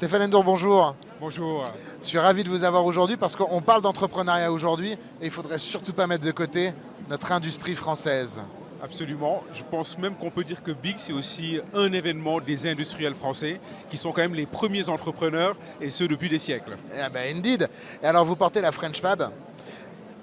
Stéphane Endour, bonjour. Bonjour. Je suis ravi de vous avoir aujourd'hui parce qu'on parle d'entrepreneuriat aujourd'hui et il ne faudrait surtout pas mettre de côté notre industrie française. Absolument. Je pense même qu'on peut dire que Big, c'est aussi un événement des industriels français qui sont quand même les premiers entrepreneurs et ce depuis des siècles. Eh ben, indeed. Et alors vous portez la French Fab.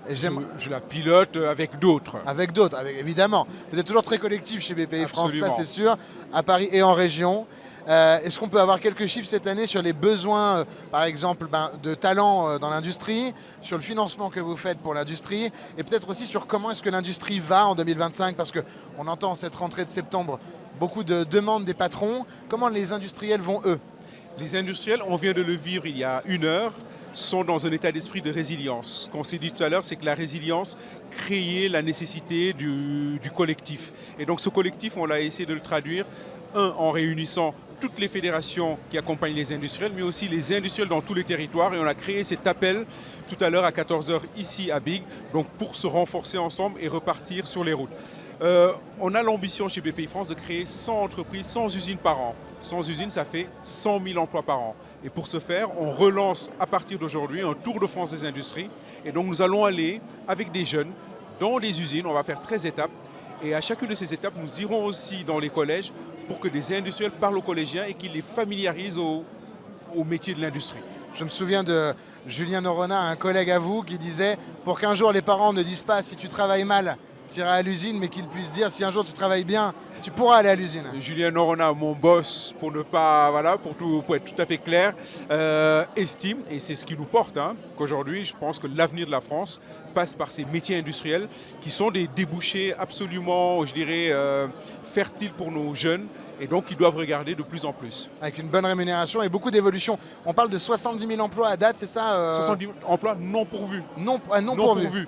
Et Je la pilote avec d'autres. Avec d'autres, évidemment. Vous êtes toujours très collectif chez BPI France, Absolument. ça c'est sûr, à Paris et en région. Est-ce qu'on peut avoir quelques chiffres cette année sur les besoins, par exemple, de talents dans l'industrie, sur le financement que vous faites pour l'industrie, et peut-être aussi sur comment est-ce que l'industrie va en 2025, parce qu'on entend en cette rentrée de septembre beaucoup de demandes des patrons. Comment les industriels vont, eux? Les industriels, on vient de le vivre il y a une heure, sont dans un état d'esprit de résilience. Ce qu'on s'est dit tout à l'heure, c'est que la résilience créait la nécessité du collectif. Et donc ce collectif, on l'a essayé de le traduire, en réunissant toutes les fédérations qui accompagnent les industriels, mais aussi les industriels dans tous les territoires. Et on a créé cet appel tout à l'heure à 14 h ici à Big, donc pour se renforcer ensemble et repartir sur les routes. On a l'ambition chez BPI France de créer 100 entreprises, 100 usines par an. 100 usines, ça fait 100 000 emplois par an. Et pour ce faire, on relance à partir d'aujourd'hui un Tour de France des industries. Et donc nous allons aller avec des jeunes dans les usines, on va faire 13 étapes. Et à chacune de ces étapes, nous irons aussi dans les collèges pour que des industriels parlent aux collégiens et qu'ils les familiarisent au métier de l'industrie. Je me souviens de Julien Norona, un collègue à vous, qui disait « Pour qu'un jour les parents ne disent pas si tu travailles mal, tu iras à l'usine, mais qu'ils puissent dire si un jour tu travailles bien, tu pourras aller à l'usine. » Julien Norona, mon boss, pour ne pas, voilà, pour être tout à fait clair, estime, et c'est ce qui nous porte, qu'aujourd'hui, je pense que l'avenir de la France passe par ces métiers industriels qui sont des débouchés absolument, je dirais, fertiles pour nos jeunes et donc ils doivent regarder de plus en plus. Avec une bonne rémunération et beaucoup d'évolution. On parle de 70 000 emplois à date, c'est ça 70 000 emplois non pourvus. Non pourvus.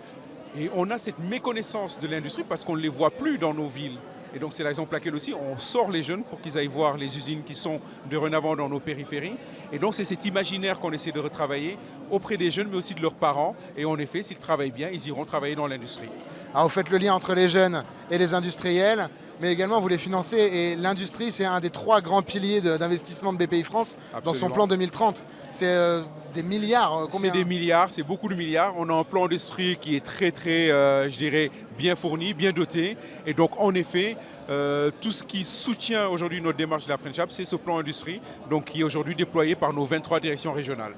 Et on a cette méconnaissance de l'industrie parce qu'on ne les voit plus dans nos villes. Et donc c'est la raison pour laquelle aussi on sort les jeunes pour qu'ils aillent voir les usines qui sont dorénavant dans nos périphéries. Et donc c'est cet imaginaire qu'on essaie de retravailler auprès des jeunes mais aussi de leurs parents. Et en effet, s'ils travaillent bien, ils iront travailler dans l'industrie. Alors vous faites le lien entre les jeunes et les industriels, mais également vous les financez. Et l'industrie, c'est un des 3 grands piliers d'investissement de BPI France. Absolument. Dans son plan 2030. C'est des milliards, combien? C'est des milliards, c'est beaucoup de milliards. On a un plan d'industrie qui est très, je dirais, bien fourni, bien doté. Et donc, en effet, tout ce qui soutient aujourd'hui notre démarche de la French Hub, c'est ce plan industrie, donc, qui est aujourd'hui déployé par nos 23 directions régionales.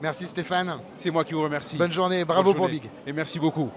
Merci Stéphane. C'est moi qui vous remercie. Bonne journée, bravo pour Big. Et merci beaucoup.